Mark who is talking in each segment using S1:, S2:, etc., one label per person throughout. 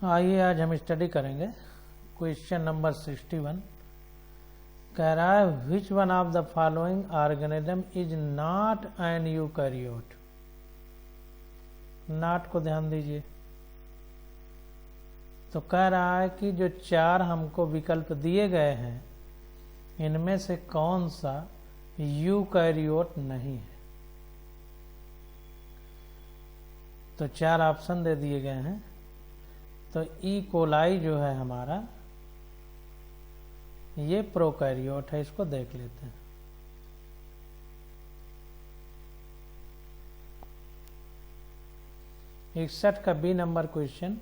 S1: आइए आज हम स्टडी करेंगे क्वेश्चन नंबर 61। कह रहा है which one of the following organism is not N eukaryote. Not को ध्यान दीजिए। तो कह रहा है कि जो चार हमको विकल्प दिए गए हैं इनमें से कौन सा यूकैरियोट नहीं है। तो चार ऑप्शन दे दिए गए हैं। तो ई कोलाई जो है हमारा ये प्रोकैरियोट है, इसको देख लेते हैं। इकसठ का बी नंबर क्वेश्चन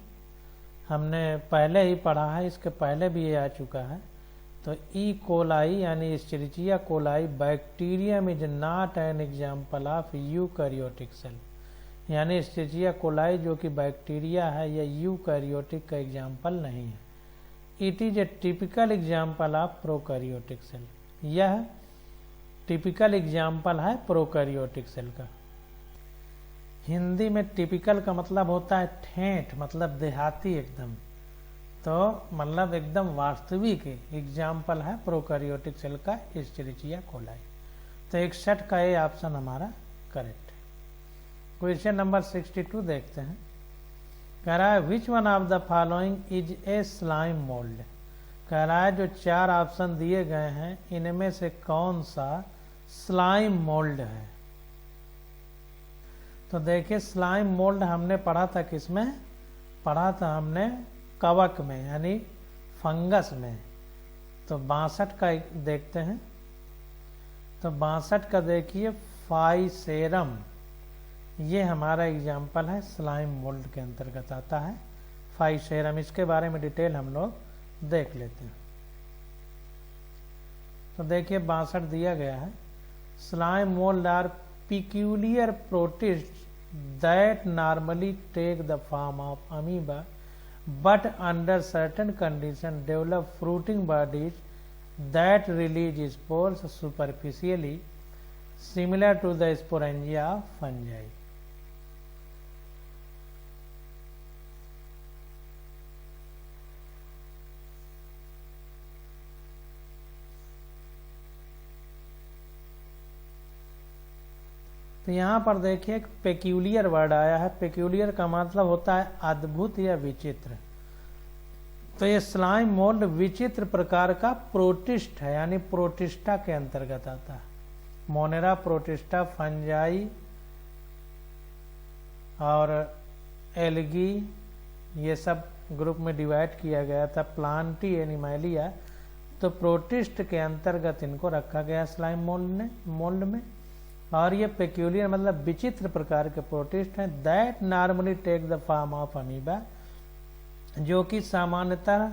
S1: हमने पहले ही पढ़ा है, इसके पहले भी ये आ चुका है। तो ई कोलाई यानी Escherichia coli bacterium is not an example of eukaryotic cell. यानी एस्चेरिचिया कोलाई जो कि बैक्टीरिया है या यूकैरियोटिक का एग्जाम्पल नहीं है। It is a typical example of prokaryotic cell. यह टिपिकल एग्जाम्पल है प्रोकैरियोटिक सेल का। हिंदी में टिपिकल का मतलब होता है ठेठ, मतलब देहाती एकदम। तो मतलब एकदम वास्तविक एग्जाम्पल है प्रोकैरियोटिक सेल का एस्चेरिचिया कोलाई। तो 61 का ये ऑप्शन हमारा करेक्ट। क्वेश्चन नंबर 62 देखते हैं। कह रहा है which one of the following is a slime mould. कह रहा है जो चार ऑप्शन दिए गए हैं इनमें से कौन सा स्लाइम मोल्ड है। तो देखिए स्लाइम मोल्ड हमने पढ़ा था किसमें, पढ़ा था हमने कवक में यानी फंगस में। तो 62 का देखते हैं। तो 62 का देखिए फाइसेरम, ये हमारा एग्जाम्पल है स्लाइम मोल्ड के अंतर्गत आता है फाइसेरम। इसके बारे में डिटेल हम लोग देख लेते हैं। तो देखिए 62 दिया गया है। Slime mould are peculiar protist that normally take the form of amoeba but under certain condition develop fruiting bodies that release spores superficially similar to the sporangia of fungi. तो यहाँ पर देखिए एक पेक्यूलियर वर्ड आया है। Peculiar का मतलब होता है अद्भुत या विचित्र। तो ये स्लाइम मोल्ड विचित्र प्रकार का प्रोटिस्ट है, यानी प्रोटिस्टा के अंतर्गत आता है। मोनेरा, प्रोटिस्टा, फंजाई और एल्गी ये सब ग्रुप में डिवाइड किया गया था। प्लांटी एनिमैलिया, तो प्रोटिस्ट के अंतर्गत इनको रखा गया स्लाइम मोल्ड में। और ये पेक्यूलियर मतलब विचित्र प्रकार के प्रोटिस्ट हैं। That normally take the form of amoeba, जो कि सामान्यतः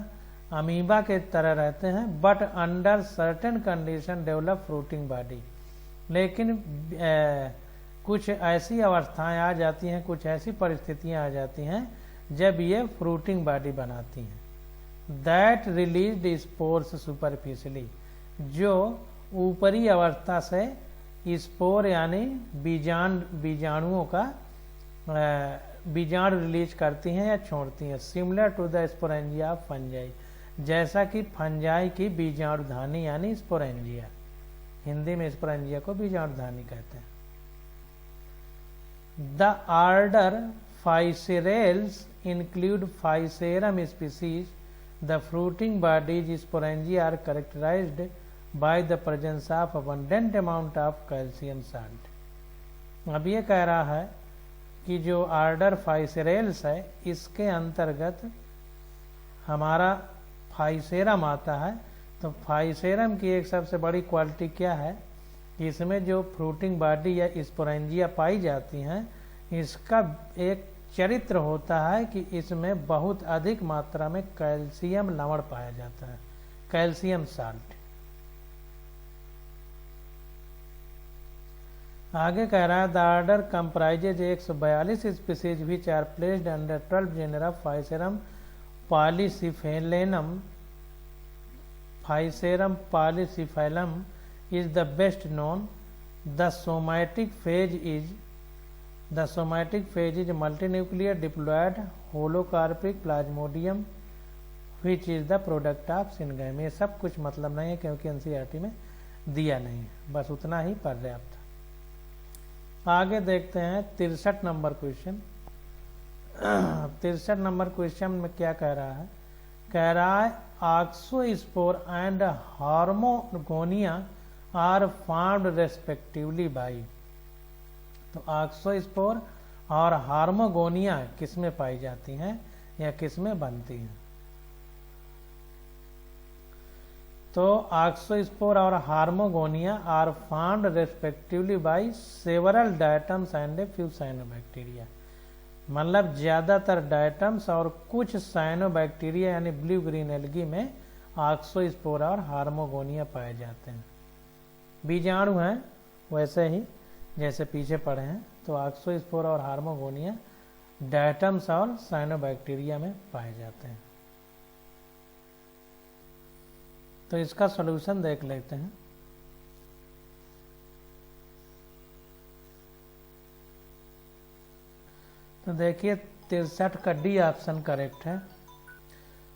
S1: अमीबा के तरह रहते हैं। But under certain condition develop fruiting body, लेकिन कुछ ऐसी अवस्थाएं आ जाती हैं, कुछ ऐसी परिस्थितियां आ जाती हैं जब ये फ्रूटिंग बॉडी बनाती हैं। दैट रिलीज्ड स्पोर्स सुपरफिशियली, जो ऊपरी अवस्था से स्पोर यानी बीजाणुओं का बीजाणु रिलीज करती हैं या छोड़ती हैं। Similar to the sporangia of fungi, जैसा कि फंजाई की बीजाणुधानी यानी स्पोरेंजिया। हिंदी में स्पोरेंजिया को बीजाणुधानी कहते हैं। The order Physarales include Physarum species. The fruiting bodies sporangia are characterised by the presence of abundant amount of calcium salt। अब ये कह रहा है कि जो ऑर्डर फाइसेरेल्स है इसके अंतर्गत हमारा फाइसेरम आता है। तो फाइसेरम की एक सबसे बड़ी क्वालिटी क्या है, इसमें जो फ्रूटिंग बॉडी या स्पोरेंजिया पाई जाती हैं इसका एक चरित्र होता है कि इसमें बहुत अधिक मात्रा में कैल्शियम लवण पाया जाता है, कैल्शियम साल्ट। आगे कह रहा है the order comprises 142 species which are placed under 12 genera Physarum polycephalum. Physarum polycephalum is the best known. The somatic phase is The somatic phase is multinuclear diploid holocarpic plasmodium which is the product of syngamy. ये सब कुछ मतलब नहीं है क्योंकि NCERT में दिया नहीं है, बस उतना ही पर्याप्त है। आगे देखते हैं 63 नंबर क्वेश्चन। 63 नंबर क्वेश्चन में क्या कह रहा है, कह रहा है auxospore and hormogonia are formed respectively by. तो ऑक्सोस्पोर और हार्मोगोनिया किस में पाई जाती हैं या किस में बनती हैं? तो ऑक्सोस्पोर और hormogonia are formed respectively by several diatoms and a few cyanobacteria. मतलब ज्यादातर डायटम्स और कुछ साइनोबैक्टीरिया यानी ब्लू ग्रीन एल्गी में ऑक्सोस्पोर और हार्मोगोनिया पाए जाते हैं। बीजाणु हैं वैसे ही जैसे पीछे पढ़े हैं। तो ऑक्सोस्पोर और हार्मोगोनिया डायटम्स और साइनोबैक्टीरिया में पाए जाते हैं। तो इसका सॉल्यूशन देख लेते हैं। तो देखिए 63 का डी ऑप्शन करेक्ट है।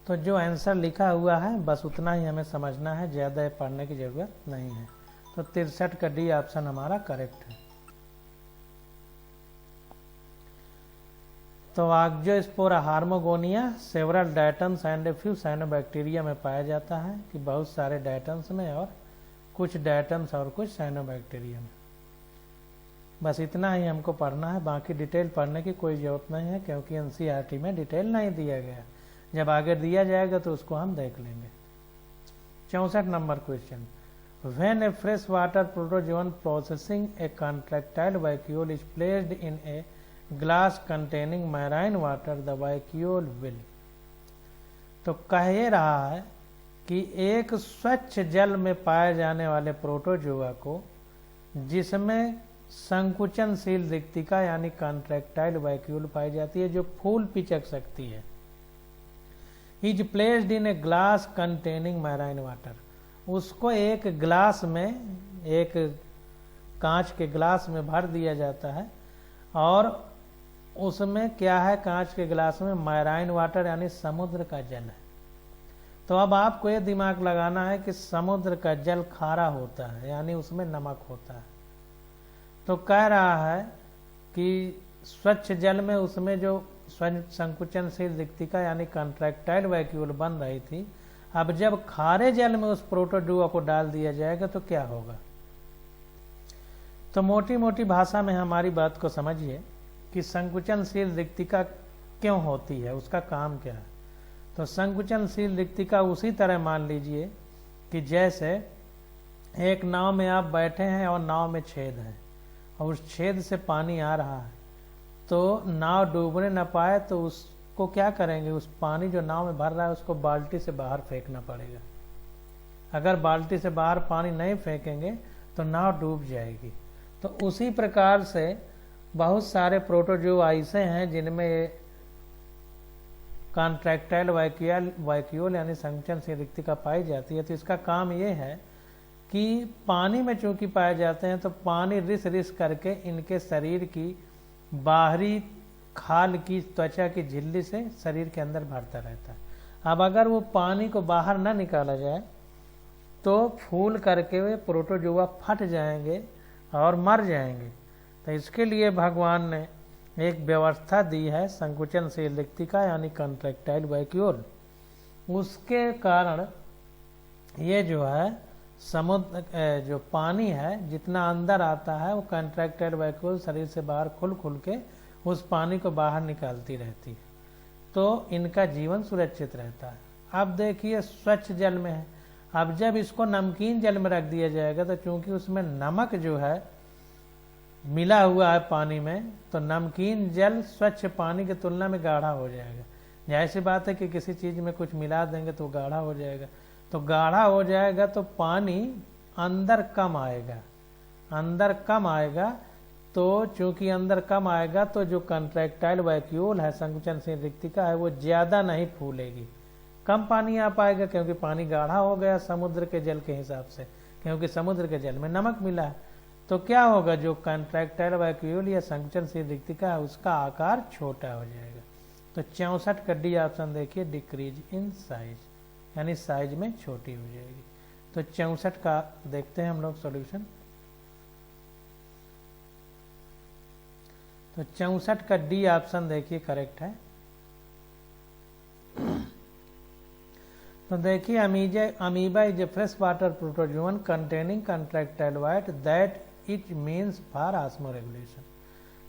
S1: तो जो आंसर लिखा हुआ है बस उतना ही हमें समझना है, ज़्यादा पढ़ने की ज़रूरत नहीं है। तो 63 का डी ऑप्शन हमारा करेक्ट है। तो auxospore hormogonia several diatoms and a few cyanobacteria में पाया जाता है, कि बहुत सारे डायटम्स में और कुछ डायटम्स और कुछ साइनोबैक्टीरिया में। बस इतना ही हमको पढ़ना है, बाकी डिटेल पढ़ने की कोई ज़रूरत नहीं है क्योंकि एनसीईआरटी में डिटेल नहीं दिया गया। जब आगे दिया जाएगा तो उसको हम देख लेंगे। 64 number question, when A fresh water protozoan processing A contractile vacuole is placed in a glass containing marine water the vacuole will. तो कह ये रहा है कि एक स्वच्छ जल में पाए जाने वाले प्रोटोजोआ को जिसमें संकुचनशील रिक्तिका यानी कॉन्ट्रैक्टाइल वैक्यूल पाई जाती है जो फूल पिचक सकती है, is placed in a glass containing marine water. उसको एक ग्लास में, एक कांच के ग्लास में भर दिया जाता है और उसमें क्या है, कांच के ग्लास में मैराइन वाटर यानी समुद्र का जल है। तो अब आपको ये दिमाग लगाना है कि समुद्र का जल खारा होता है यानी उसमें नमक होता है। तो कह रहा है कि स्वच्छ जल में उसमें जो संकुचनशील रिक्तिका यानी कॉन्ट्रैक्टाइल वैक्यूल बन रही थी, अब जब खारे जल में उस प्रोटोजोआ को डाल दिया जाएगा तो क्या होगा। तो मोटी मोटी भाषा में हमारी बात को समझिए कि संकुचनशील रिक्तिका क्यों होती है, उसका काम क्या है। तो संकुचनशील रिक्तिका उसी तरह मान लीजिए कि जैसे एक नाव में आप बैठे हैं और नाव में छेद है और उस छेद से पानी आ रहा है, तो नाव डूबने न पाए तो उसको क्या करेंगे, उस पानी जो नाव में भर रहा है उसको बाल्टी से बाहर फेंकना पड़ेगा। अगर बाल्टी से बाहर पानी नहीं फेंकेंगे तो नाव डूब जाएगी। तो उसी प्रकार से बहुत सारे प्रोटोजोआ ऐसे हैं जिनमें कॉन्ट्रैक्टाइल वैक्यूल यानी संकुचनशील रिक्तिका पाई जाती है। तो इसका काम ये है कि पानी में चूंकि पाए जाते हैं तो पानी रिस रिस करके इनके शरीर की बाहरी खाल की त्वचा की झिल्ली से शरीर के अंदर भरता रहता है। अब अगर वो पानी को बाहर ना निकाला जाए तो फूल करके वे प्रोटोजोआ फट जाएंगे और मर जाएंगे। तो इसके लिए भगवान ने एक व्यवस्था दी है संकुचनशील रिक्तिका यानी कॉन्ट्रैक्टाइल वैक्यूल। उसके कारण ये जो है समुद्र जो पानी है जितना अंदर आता है वो कॉन्ट्रैक्टाइल वैक्यूल शरीर से बाहर खुल खुल के उस पानी को बाहर निकालती रहती है, तो इनका जीवन सुरक्षित रहता है। अब देखिए स्वच्छ जल में है, अब जब इसको नमकीन जल में रख दिया जाएगा तो चूंकि उसमें नमक जो है मिला हुआ है पानी में, तो नमकीन जल स्वच्छ पानी की तुलना में गाढ़ा हो जाएगा। जाहिर बात है कि किसी चीज में कुछ मिला देंगे तो गाढ़ा हो जाएगा। तो गाढ़ा हो जाएगा तो पानी अंदर कम आएगा, अंदर कम आएगा। तो चूंकि अंदर कम आएगा तो जो कॉन्ट्रैक्टाइल वैक्यूल है संकुचनशील रिक्तिका है वो ज्यादा नहीं फूलेगी, कम पानी आ पाएगा क्योंकि पानी गाढ़ा हो गया समुद्र के जल के हिसाब से, क्योंकि समुद्र के जल में नमक मिला है। तो क्या होगा, जो कॉन्ट्रैक्टाइल वैक्यूल या संकुचनशील रिक्तिका है उसका आकार छोटा हो जाएगा। तो 64 का डी ऑप्शन देखिए, डिक्रीज इन साइज, यानी साइज में छोटी हो जाएगी। तो 64 का देखते हैं हम लोग सॉल्यूशन। तो 64 का डी ऑप्शन देखिए करेक्ट है। तो देखिए amoeba is a fresh water protozoan containing contractile white that it means for osmoregulation.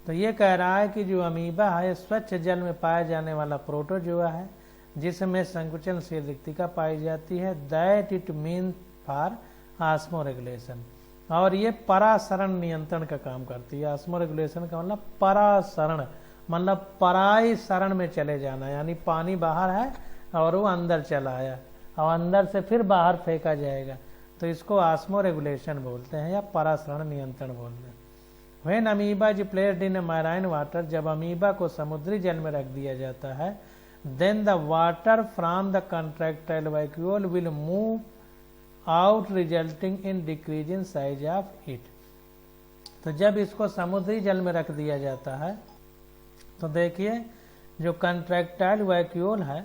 S1: तो ये कह रहा है कि जो अमीबा है स्वच्छ जल में पाया जाने वाला प्रोटोजोआ है जिसमें संकुचनशील रिक्तिका पाई जाती है, that it mean for osmoregulation, और ये परासरण नियंत्रण का काम करती है। ऑस्मोरेगुलेशन का मतलब परासरण, मतलब पराई सरण में चले जाना, यानी पानी बाहर है और वो अंदर चला आया और अंदर से फिर बाहर फेंका जाएगा, तो इसको ऑस्मोरेगुलेशन बोलते हैं या परासरण नियंत्रण बोलते हैं। When amoeba is placed in marine water, जब अमीबा को समुद्री जल में रख दिया जाता है, then the water from the contractile vacuole will move out resulting in decrease in size of it. तो जब इसको समुद्री जल में रख दिया जाता है तो देखिए जो कंट्रैक्टाइल वैक्यूल है,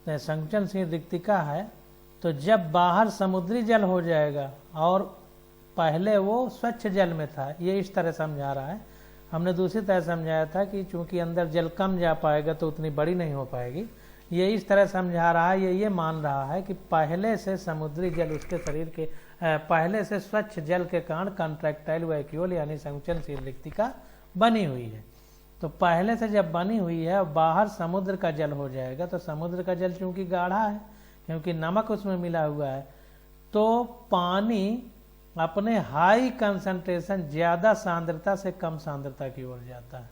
S1: संकुचनशील रिक्तिका है, तो जब बाहर समुद्री जल हो जाएगा और पहले वो स्वच्छ जल में था, ये इस तरह समझा रहा है। हमने दूसरी तरह समझाया था कि चूंकि अंदर जल कम जा पाएगा तो उतनी बड़ी नहीं हो पाएगी, ये इस तरह समझा रहा है, ये मान रहा है कि पहले से समुद्री जल उसके शरीर के पहले से स्वच्छ जल के कारण कंट्रैक्टाइल वैक्यूल यानी संकुचनशील रिक्तिका बनी हुई है। तो पहले से जब बनी हुई है और बाहर समुद्र का जल हो जाएगा, तो समुद्र का जल चूंकि गाढ़ा है क्योंकि नमक उसमें मिला हुआ है, तो पानी अपने हाई कंसंट्रेशन ज्यादा सांद्रता से कम सांद्रता की ओर जाता है।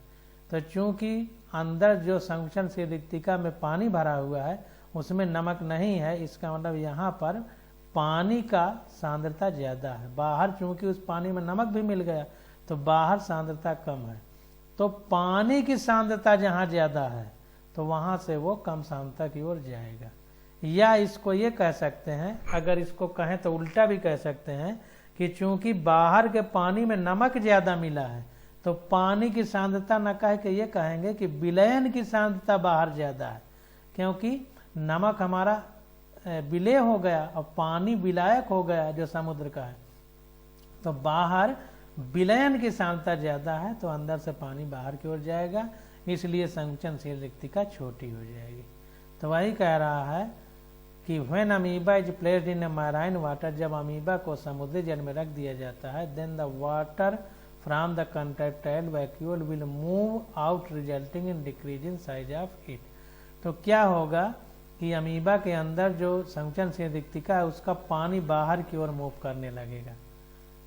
S1: तो चूंकि अंदर जो संकुचनशील रिक्तिका में पानी भरा हुआ है उसमें नमक नहीं है, इसका मतलब यहाँ पर पानी का सांद्रता ज्यादा है। बाहर चूंकि उस पानी में नमक भी मिल गया तो बाहर सांद्रता कम है, तो पानी की सांद्रता जहाँ ज्यादा है तो वहां से वो कम सांद्रता की ओर जाएगा। या इसको ये कह सकते हैं, अगर इसको कहें तो उल्टा भी कह सकते हैं कि चूंकि बाहर के पानी में नमक ज्यादा मिला है तो पानी की सांद्रता न कह के ये कहेंगे कि विलयन की सांद्रता बाहर ज्यादा है, क्योंकि नमक हमारा विलय हो गया और पानी विलायक हो गया जो समुद्र का है, तो बाहर विलयन की सांद्रता ज्यादा है तो अंदर से पानी बाहर की ओर जाएगा, इसलिए संकुचनशील रिक्तिका छोटी हो जाएगी। तो वही कह रहा है कि when amoeba is placed in marine water, जब अमीबा को समुद्री जल में रख दिया जाता है, then the water from the contractile vacuole will move out resulting in decrease in size of it. तो क्या होगा कि अमीबा के अंदर जो संकुचनशील रिक्तिका है उसका पानी बाहर की ओर मूव करने लगेगा।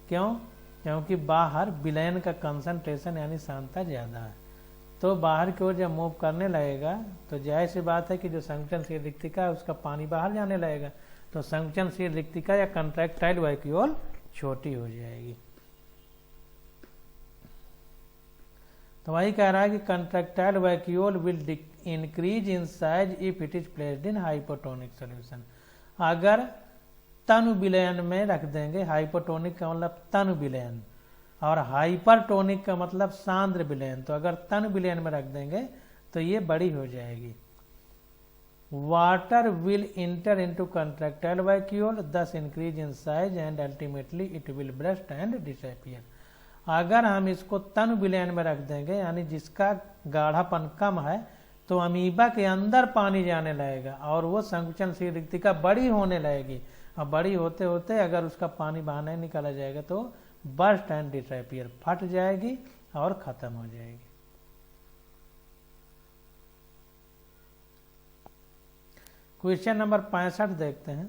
S1: क्यों? क्योंकि बाहर विलयन का कंसंट्रेशन यानी सांद्रता ज्यादा है, तो बाहर की ओर जब मूव करने लगेगा तो जाहिर सी बात है कि जो संकुचनशील रिक्तिका है उसका पानी बाहर जाने लगेगा, तो संकुचनशील रिक्तिका या कंट्रैक्टाइल वैक्यूल छोटी हो जाएगी। तो वही कह रहा है कि contractile vacuole will increase in size if it is placed in hypotonic solution. अगर तनु विलयन में रख देंगे, हाइपोटोनिक का मतलब तनु विलयन और हाइपरटोनिक का मतलब सांद्र विलयन, तो अगर तन विलयन में रख देंगे तो ये बड़ी हो जाएगी। Water will enter into contractile vacuole this increase in size and ultimately it will burst and disappear. अगर हम इसको तन विलयन में रख देंगे यानी जिसका गाढ़ापन कम है, तो अमीबा के अंदर पानी जाने लगेगा और वो संकुचनशील रिक्तिका बड़ी होने लगेगी, और बड़ी होते होते अगर उसका पानी बाहर नहीं निकाला जाएगा तो बर्स्ट एंड डिसअपीयर, फट जाएगी और खत्म हो जाएगी। क्वेश्चन नंबर 65 देखते हैं।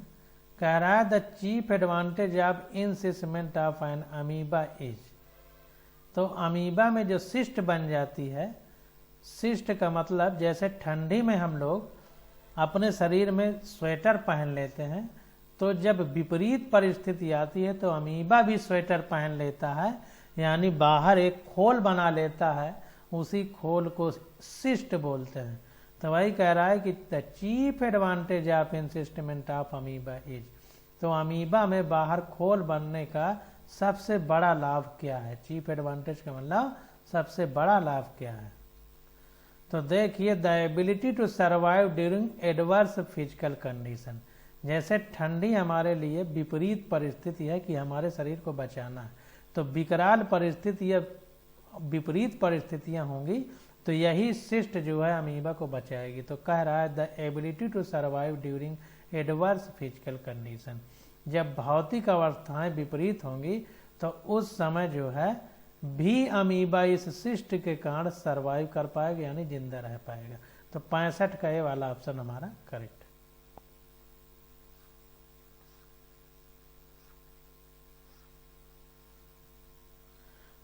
S1: कह रहा है the chief advantage of encystment of an amoeba is. तो अमीबा में जो सिस्ट बन जाती है, सिस्ट का मतलब जैसे ठंडी में हम लोग अपने शरीर में स्वेटर पहन लेते हैं, तो जब विपरीत परिस्थिति आती है तो अमीबा भी स्वेटर पहन लेता है, यानी बाहर एक खोल बना लेता है, उसी खोल को सिस्ट बोलते हैं। तो वही कह रहा है कि the chief advantage of encystment of amoeba is. तो अमीबा में बाहर खोल बनने का सबसे बड़ा लाभ क्या है? चीफ एडवांटेज का मतलब सबसे बड़ा लाभ क्या है? तो देखिए the ability to survive during adverse physical condition, जैसे ठंडी हमारे लिए विपरीत परिस्थिति है कि हमारे शरीर को बचाना है, तो विकराल परिस्थिति या विपरीत परिस्थितियां होंगी तो यही सिस्ट जो है अमीबा को बचाएगी। तो कह रहा है the ability to survive during adverse physical condition, जब भौतिक अवस्थाएं विपरीत होंगी तो उस समय जो है भी अमीबा इस सिस्ट के कारण सर्वाइव कर पाएगा, यानी जिंदा रह पाएगा। तो 65 का ये वाला ऑप्शन हमारा करेक्ट है।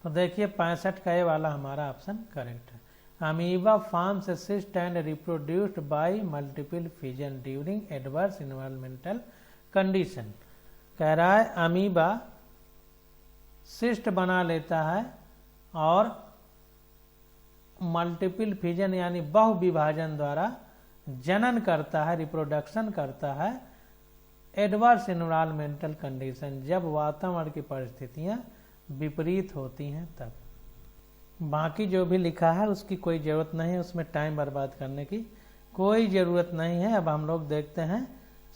S1: तो देखिए 65 का ये वाला हमारा ऑप्शन करेक्ट है। Amoeba forms a cyst and reproduced bye multiple fission during adverse environmental condition. कह रहा है अमीबा सिस्ट बना लेता है और मल्टीपल फिजन यानी बहु विभाजन द्वारा जनन करता है, रिप्रोडक्शन करता है एडवर्स इन्वायरमेंटल कंडीशन, जब वातावरण की परिस्थितियां विपरीत होती हैं तब। बाकी जो भी लिखा है उसकी कोई जरूरत नहीं है, उसमें टाइम बर्बाद करने की कोई जरूरत नहीं है। अब हम लोग देखते हैं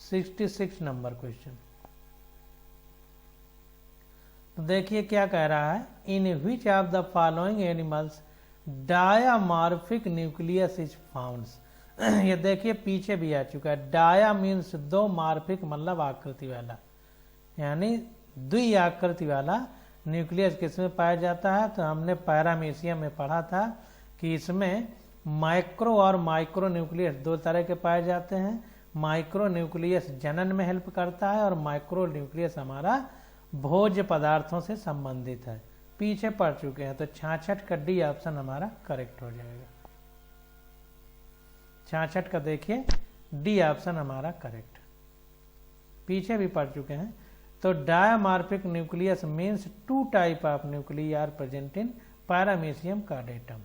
S1: 66 नंबर क्वेश्चन। तो देखिए क्या कह रहा है, in which of the following animals dimorphic nucleus is found. ये देखिए पीछे भी आ चुका है। डाया मीन्स दो, मार्फिक मतलब आकृति वाला, यानी द्विआकृति वाला न्यूक्लियस किसमें पाया जाता है। तो हमने पैरामीशियम में पढ़ा था कि इसमें माइक्रो और माइक्रो न्यूक्लियस दो तरह के पाए जाते हैं। माइक्रो न्यूक्लियस जनन में हेल्प करता है और माइक्रो न्यूक्लियस हमारा भोज्य पदार्थों से संबंधित है। पीछे पढ़ चुके हैं, तो 66 का डी ऑप्शन हमारा करेक्ट हो जाएगा। 66 का देखिए डी ऑप्शन हमारा करेक्ट, पीछे भी पढ़ चुके हैं। तो dimorphic nucleus means two type of nuclei are present in paramecium caudatum.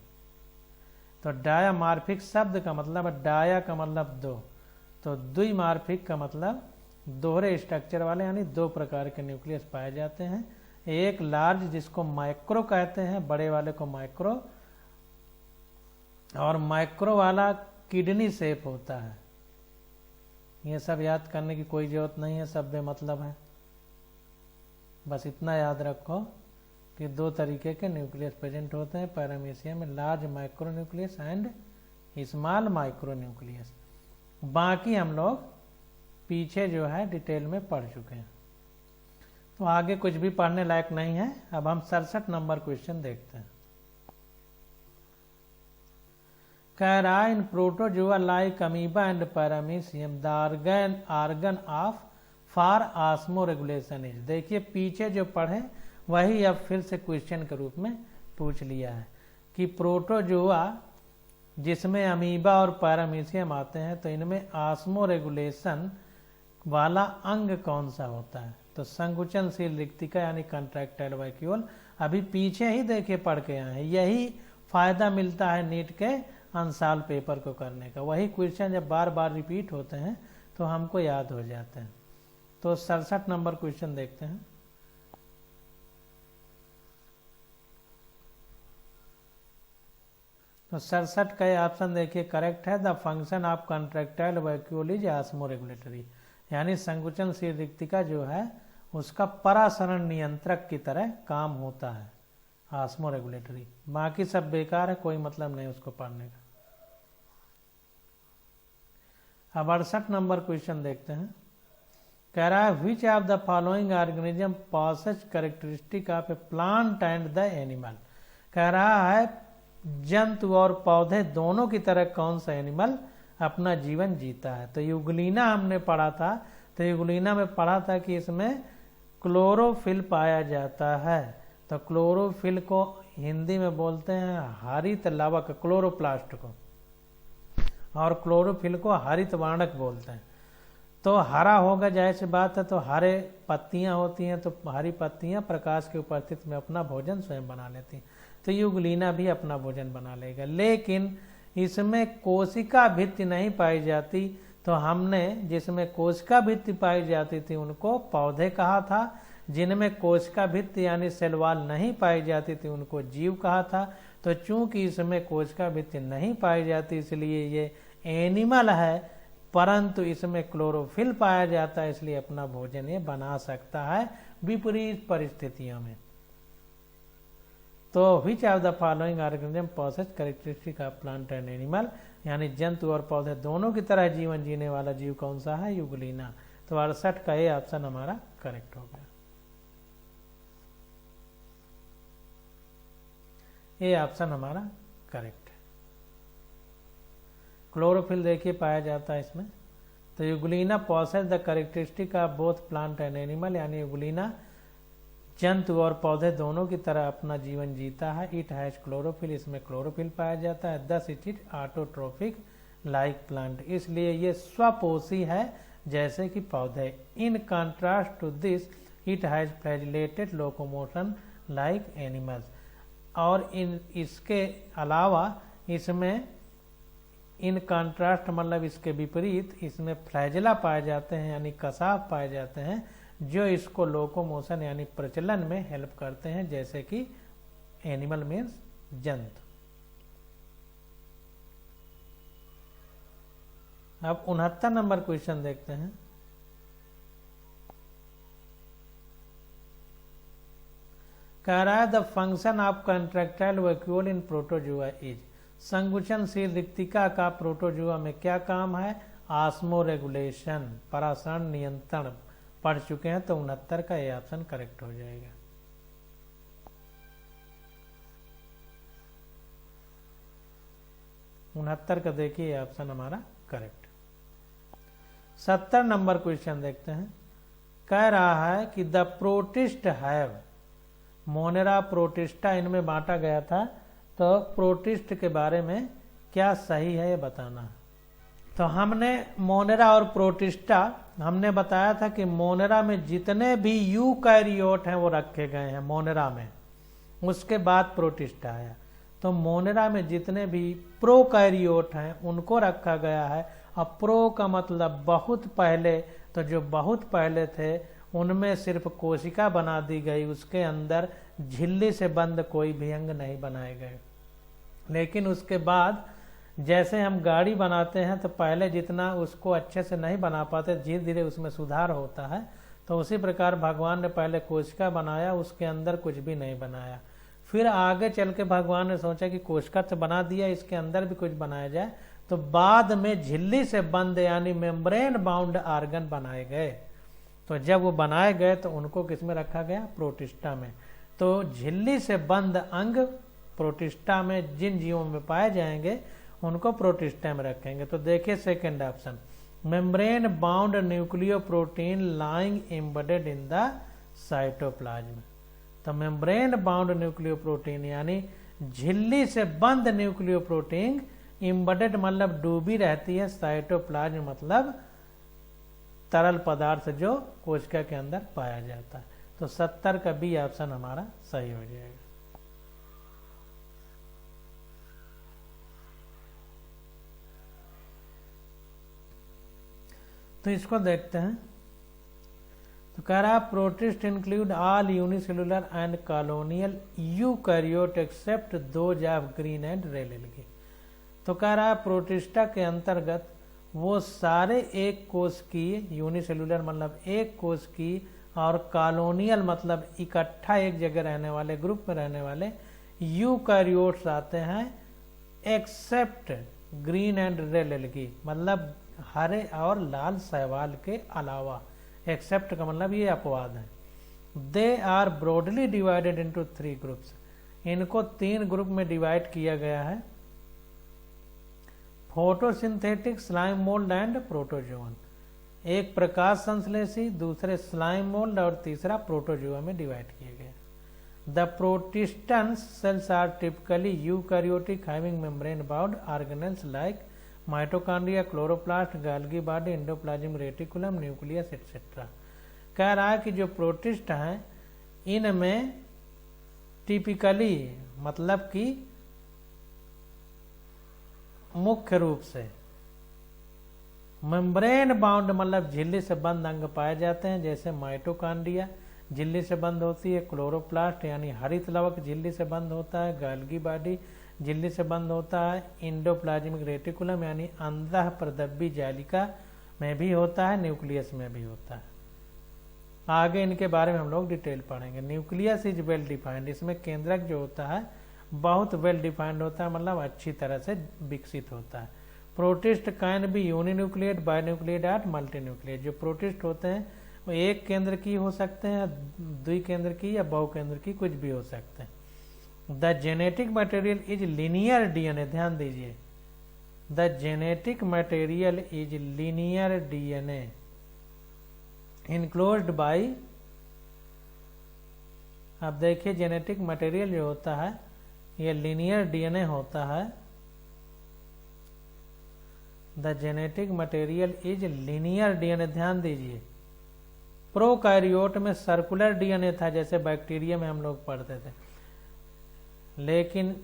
S1: तो डायामॉर्फिक शब्द का मतलब, डाया का मतलब दो, तो द्विमार्फिक का मतलब दोहरे स्ट्रक्चर वाले, यानी दो प्रकार के न्यूक्लियस पाए जाते हैं। एक लार्ज जिसको माइक्रो कहते हैं, बड़े वाले को माइक्रो, और माइक्रो वाला किडनी शेप होता है। ये सब याद करने की कोई जरूरत नहीं है, सब बेमतलब है। बस इतना याद रखो कि दो तरीके के न्यूक्लियस प्रेजेंट होते हैं पैरामीशियम में, large micro nucleus and small micro nucleus. बाकी हम लोग पीछे जो है डिटेल में पढ़ चुके हैं, तो आगे कुछ भी पढ़ने लायक नहीं है। अब हम 67 नंबर क्वेश्चन देखते हैं। कह रहा है in protozoa like amoeba and paramecium the organ of for osmoregulation is. देखिए पीछे जो पढ़े वही अब फिर से क्वेश्चन के रूप में पूछ लिया है कि प्रोटोजोआ जिसमें अमीबा और पैरामीशियम आते हैं, तो इनमें ऑस्मो रेगुलेशन वाला अंग कौन सा होता है। तो संकुचनशील रिक्तिका यानी कंट्रैक्टाइल वैक्यूल। अभी पीछे ही देखे पढ़ के आए हैं, यही फायदा मिलता है नीट के अनसाल पेपर को करने का। वही क्वेश्चन जब बार बार रिपीट होते हैं तो हमको याद हो जाते हैं। तो 67 नंबर क्वेश्चन देखते हैं। तो 67 का ये ऑप्शन देखिए करेक्ट है। The function of contractile vacuole is osmo regulatory, यानी संकुचनशील रिक्तिका जो है उसका परासरण नियंत्रक की तरह काम होता है, ऑस्मो रेगुलेटरी। बाकी सब बेकार है, कोई मतलब नहीं उसको पढ़ने का। अब 68 नंबर क्वेश्चन देखते हैं। कह रहा है which of the following organism possesses characteristic of a plant and the animal. कह रहा है जंतु और पौधे दोनों की तरह कौन सा एनिमल अपना जीवन जीता है। तो यूग्लिना हमने पढ़ा था, तो यूग्लिना में पढ़ा था कि इसमें क्लोरोफिल पाया जाता है। तो क्लोरोफिल को हिंदी में बोलते हैं हरित लवक, क्लोरोप्लास्ट को, और क्लोरोफिल को हरित वर्णक बोलते हैं। तो हरा होगा, जाहिर सी बात है, तो हरे पत्तियां होती हैं, तो हरी पत्तियां प्रकाश की उपस्थिति में अपना भोजन स्वयं बना लेती हैं। तो यूग्लिना भी अपना भोजन बना लेगा, लेकिन इसमें कोशिका भित्ति नहीं पाई जाती। तो हमने जिसमें कोशिका भित्ति पाई जाती थी उनको पौधे कहा था, जिनमें कोशिका भित्ति यानी सेल वॉल नहीं पाई जाती थी उनको जीव कहा था। तो चूंकि इसमें कोशिका भित्ति नहीं पाई जाती इसलिए ये एनिमल है, परंतु इसमें क्लोरोफिल पाया जाता है इसलिए अपना भोजन ये बना सकता है विपरीत परिस्थितियों में। तो विच of the following organism possesses characteristic of plant and animal, यानी जंतु और पौधे दोनों की तरह जीवन जीने वाला जीव कौन सा है? यूग्लिना। तो 68 का ये ऑप्शन हमारा करेक्ट हो गया। ये ऑप्शन हमारा करेक्ट है। क्लोरोफिल देखिए पाया जाता है इसमें। तो Euglena possesses the characteristic of both plant and animal, यानी यूग्लिना जंतु और पौधे दोनों की तरह अपना जीवन जीता है। इट हैज क्लोरोफिल, इसमें क्लोरोफिल पाया जाता है। Thus it is autotrophic like plant, इसलिए ये स्वपोषी है जैसे कि पौधे। In contrast to this it has flagellated locomotion like animals, और इसके अलावा इसमें इन कंट्रास्ट मतलब इसके विपरीत इसमें फ्लैजिला पाए जाते हैं, यानी कसाव पाए जाते हैं जो इसको लोकोमोशन यानी प्रचलन में हेल्प करते हैं, जैसे कि एनिमल मीन्स जंतु। अब 69 नंबर क्वेश्चन देखते हैं। कह रहा है the function of contractile vacuole in protozoa is, संकुचनशील रिक्तिका का प्रोटोजुआ में क्या काम है? ऑस्मो रेगुलेशन, परासरण नियंत्रण पढ़ चुके हैं, तो 69 का ये ऑप्शन करेक्ट हो जाएगा। उनहत्तर का देखिए ये ऑप्शन हमारा करेक्ट। 70 नंबर क्वेश्चन देखते हैं। कह रहा है कि the protist have, Monera protista इनमें बांटा गया था, तो प्रोटिस्ट के बारे में क्या सही है ये बताना। तो हमने मोनेरा और प्रोटिस्टा हमने बताया था कि मोनेरा में जितने भी यूकैरियोट हैं वो रखे गए हैं मोनेरा में, उसके बाद प्रोटिस्टा आया। तो मोनेरा में जितने भी प्रोकैरियोट हैं उनको रखा गया है। अब प्रो का मतलब बहुत पहले, तो जो बहुत पहले थे उनमें सिर्फ कोशिका बना दी गई, उसके अंदर झिल्ली से बंद कोई भी अंग नहीं बनाए गए। लेकिन उसके बाद जैसे हम गाड़ी बनाते हैं तो पहले जितना उसको अच्छे से नहीं बना पाते, धीरे धीरे उसमें सुधार होता है। तो उसी प्रकार भगवान ने पहले कोशिका बनाया, उसके अंदर कुछ भी नहीं बनाया। फिर आगे चल के भगवान ने सोचा कि कोशिका तो बना दिया, इसके अंदर भी कुछ बनाया जाए, तो बाद में झिल्ली से बंद यानी मेम्ब्रेन बाउंड आर्गन बनाए गए। तो जब वो बनाए गए तो उनको किसमें रखा गया? प्रोटिस्टा में। तो झिल्ली से बंद अंग प्रोटिस्टा में जिन जीवों में पाए जाएंगे उनको प्रोटिस्टा में रखेंगे। तो देखिए second option, membrane bound nucleo protein lying embedded in the cytoplasm. तो मेम्ब्रेन बाउंड न्यूक्लियो प्रोटीन यानी झिल्ली से बंद न्यूक्लियो प्रोटीन, एम्बेडेड मतलब डूबी रहती है, साइटोप्लाज्म मतलब तरल पदार्थ जो कोशिका के अंदर पाया जाता है। तो 70 का बी ऑप्शन हमारा सही हो जाएगा। तो इसको देखते हैं। तो कह रहा है protist include all unicellular and colonial eukaryote except those of green and red algae. तो कह रहा है प्रोटिस्टा के अंतर्गत वो सारे एक कोश की, यूनिसेलुलर मतलब एक कोश की, और कॉलोनियल मतलब इकट्ठा एक जगह रहने वाले, ग्रुप में रहने वाले यूकैरियोट्स आते हैं, except green and red algae मतलब हरे और लाल शैवाल के अलावा। एक्सेप्ट का मतलब ये अपवाद है। They are broadly divided into 3 groups, इनको 3 ग्रुप में डिवाइड किया गया है, photosynthetic, slime mould and protozoan. एक प्रकाश संश्लेषी, दूसरे स्लाइम मोल्ड और तीसरा प्रोटोजोआ में डिवाइड किए गए। The protistans cells are typically eukaryotic having membrane bound organelles like mitochondria, chloroplast, golgi body, endoplasmic reticulum, nucleus etcetera. कह रहा है कि जो प्रोटिस्ट हैं इनमें टिपिकली मतलब कि मुख्य रूप से मेम्ब्रेन बाउंड मतलब झिल्ली से बंद अंग पाए जाते हैं, जैसे माइटोकॉन्ड्रिया, झिल्ली से बंद होती है। क्लोरोप्लास्ट यानी हरित लवक झिल्ली से बंद होता है। गाल्गी बॉडी झिल्ली से बंद होता है। इंडोप्लाज्मिक रेटिकुलम यानी अंतः प्रदब्बी जालिका में भी होता है, न्यूक्लियस में भी होता है। आगे इनके बारे में हम लोग डिटेल पढ़ेंगे। न्यूक्लियस इज वेल डिफाइंड, इसमें केंद्रक जो होता है बहुत वेल डिफाइंड होता है, मतलब अच्छी तरह से विकसित होता है। Protist can be uninucleate, binucleate at multinucleate. जो प्रोटिस्ट होते हैं वो एक केंद्र की हो सकते हैं, द्वि केंद्र की या बहु केंद्र की, कुछ भी हो सकते हैं। The genetic material is linear DNA, ध्यान दीजिए, the genetic material is linear DNA enclosed by. अब देखिए जेनेटिक मटेरियल जो होता है ये लीनियर डीएनए होता है। The genetic material is linear DNA, ध्यान दीजिए। प्रोकैरियोट में सर्कुलर डीएनए था, जैसे बैक्टीरिया में हम लोग पढ़ते थे, लेकिन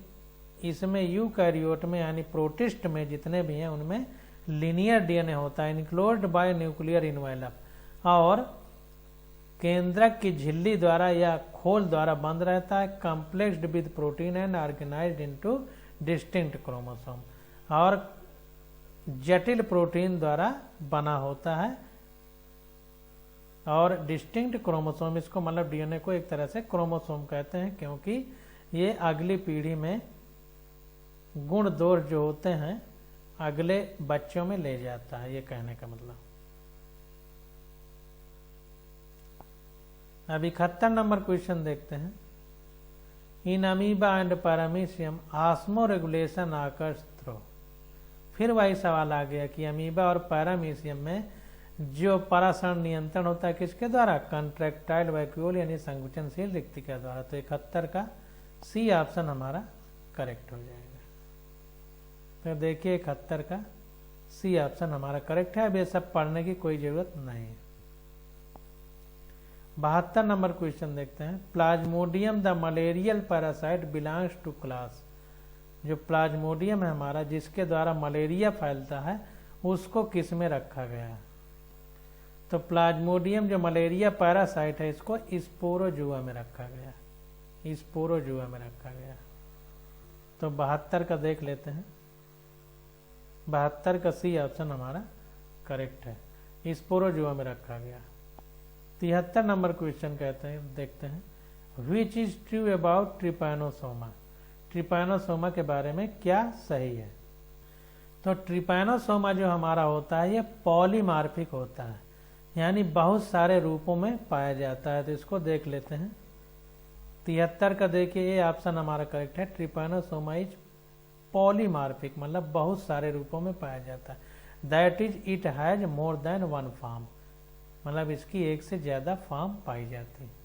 S1: इसमें यूकैरियोट में यानी प्रोटिस्ट में जितने भी हैं उनमें लीनियर डीएनए होता है, इनक्लोज्ड बाय न्यूक्लियर इनवेलप, और केंद्रक की झिल्ली द्वारा या खोल द्वारा बंद रहता है। Complexed with protein and organized into distinct chromosome, और जटिल प्रोटीन द्वारा बना होता है और डिस्टिंक्ट क्रोमोसोम, इसको मतलब डीएनए को एक तरह से क्रोमोसोम कहते हैं, क्योंकि ये अगली पीढ़ी में गुण दोष जो होते हैं अगले बच्चों में ले जाता है, ये कहने का मतलब। अब 71 नंबर क्वेश्चन देखते हैं। In amoeba and paramecium osmoregulation occurs through. फिर वही सवाल आ गया कि अमीबा और पैरामीशियम में जो परासरण नियंत्रण होता है किसके द्वारा? कंट्रैक्टाइल वैक्यूल यानी संकुचनशील रिक्तिका द्वारा। तो 71 का सी ऑप्शन हमारा करेक्ट हो जाएगा। तो देखिए 71 का सी ऑप्शन हमारा करेक्ट है। अब ये सब पढ़ने की कोई जरूरत नहीं है। 72 नंबर क्वेश्चन देखते हैं। Plasmodium the malarial parasite belongs to class. जो प्लाज्मोडियम है हमारा जिसके द्वारा मलेरिया फैलता है उसको किस में रखा गया है? तो प्लाज्मोडियम जो मलेरिया पैरासाइट है इसको स्पोरोजुआ में रखा गया है, स्पोरोजुआ में रखा गया। तो 72 का देख लेते हैं। 72 का सी ऑप्शन हमारा करेक्ट है, स्पोरोजुआ में रखा गया। 73 नंबर क्वेश्चन कहते हैं, देखते हैं। Which is true about Trypanosoma. Trypanosoma के बारे में क्या सही है? तो ट्रिपैनोसोमा जो हमारा होता है ये पॉलीमार्फिक होता है, यानी बहुत सारे रूपों में पाया जाता है। तो इसको देख लेते हैं। 73 का देखिए ये ऑप्शन हमारा करेक्ट है। ट्रिपैनोसोमा इज पॉलीमार्फिक, मतलब बहुत सारे रूपों में पाया जाता है। That is it has more than one form, मतलब इसकी एक से ज्यादा फॉर्म पाई जाती है।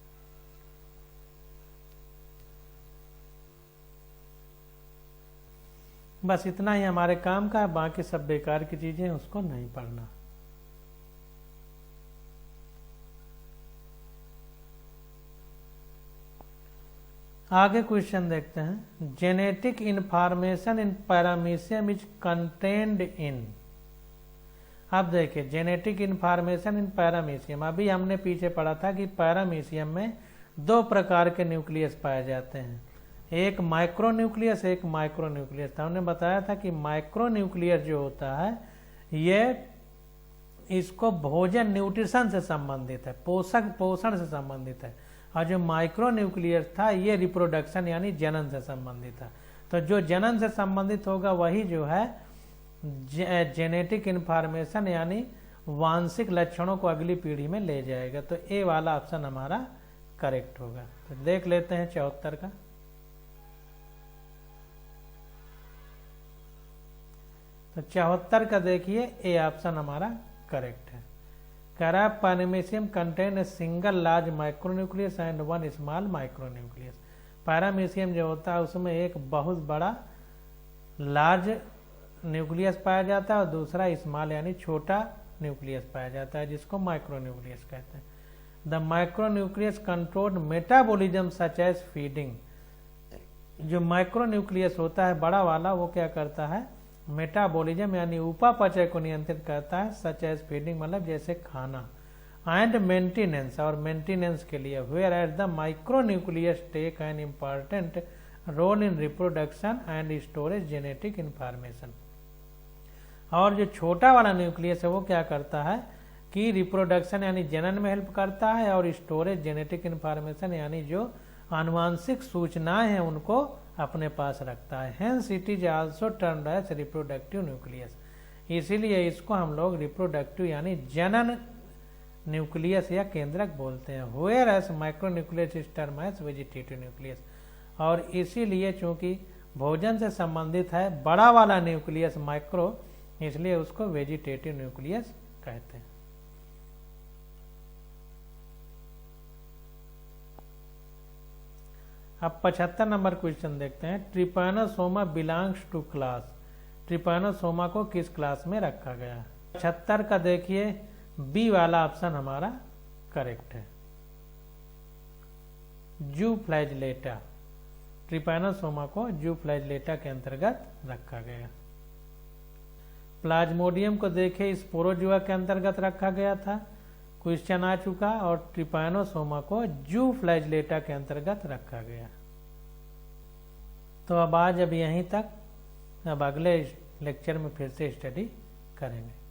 S1: बस इतना ही हमारे काम का है, बाकी सब बेकार की चीजें उसको नहीं पढ़ना। आगे क्वेश्चन देखते हैं। Genetic information in paramecium is contained in. अब देखिए जेनेटिक इंफॉर्मेशन इन पैरामीशियम, अभी हमने पीछे पढ़ा था कि पैरामीशियम में 2 प्रकार के न्यूक्लियस पाए जाते हैं, एक माइक्रो न्यूक्लियस, एक माइक्रो न्यूक्लियस था। हमने बताया था कि माइक्रो न्यूक्लियस जो होता है ये इसको भोजन न्यूट्रिशन से संबंधित है, पोषण से संबंधित है, और जो माइक्रो न्यूक्लियस था ये रिप्रोडक्शन यानी जनन से संबंधित था। तो जो जनन से संबंधित होगा वही जो है जेनेटिक इंफॉर्मेशन यानी वांशिक लक्षणों को अगली पीढ़ी में ले जाएगा। तो ए वाला ऑप्शन हमारा करेक्ट होगा। तो देख लेते हैं 74 का। तो 74 का देखिए ए ऑप्शन हमारा करेक्ट है। कह रहा है paramecium contain a single large micronucleus and one small micronucleus. Paramecium जो होता है उसमें एक बहुत बड़ा लार्ज न्यूक्लियस पाया जाता है और दूसरा स्मॉल यानी छोटा न्यूक्लियस पाया जाता है, जिसको माइक्रोन्यूक्लियस कहते हैं। The micronucleus controlled metabolism such as feeding. जो माइक्रोन्यूक्लियस होता है बड़ा वाला वो क्या करता है? मेटाबॉलिज्म यानी उपापचय को नियंत्रित करता है, सच एज फीडिंग मतलब जैसे खाना। एंड मेंटेनेंस, और मेंटेनेंस के लिए, whereas the micronucleus take an important role in reproduction and storage genetic information. और जो छोटा वाला न्यूक्लियस है वो क्या करता है कि रिप्रोडक्शन यानी जनन में हेल्प करता है, और स्टोरेज जेनेटिक इंफॉर्मेशन यानी जो आनुवांशिक सूचनाएं हैं उनको अपने पास रखता है। Hence it is also termed as reproductive nucleus, इसीलिए इसको हम लोग रिप्रोडक्टिव यानी जनन न्यूक्लियस या केंद्रक बोलते हैं। Whereas micronucleus is term as vegetative nucleus, और इसीलिए चूंकि भोजन से संबंधित है बड़ा वाला न्यूक्लियस माइक्रो, इसलिए उसको वेजिटेटिव न्यूक्लियस कहते हैं। अब 75 नंबर क्वेश्चन देखते हैं। Trypanosoma belongs to class, trypanosoma को किस क्लास में रखा गया। 75 का देखिए बी वाला ऑप्शन हमारा करेक्ट है, जूफ्लैजिलेटा, ट्रिपैनोसोमा को जूफ्लैजिलेटा के अंतर्गत रखा गया। प्लाज्मोडियम को देखिए स्पोरोजुआ के अंतर्गत रखा गया था, क्वेश्चन आ चुका, और ट्रिपैनोसोमा को जूफ्लैजिलेटा के अंतर्गत रखा गया। तो अब आज यहीं तक, अब अगले लेक्चर में फिर से स्टडी करेंगे।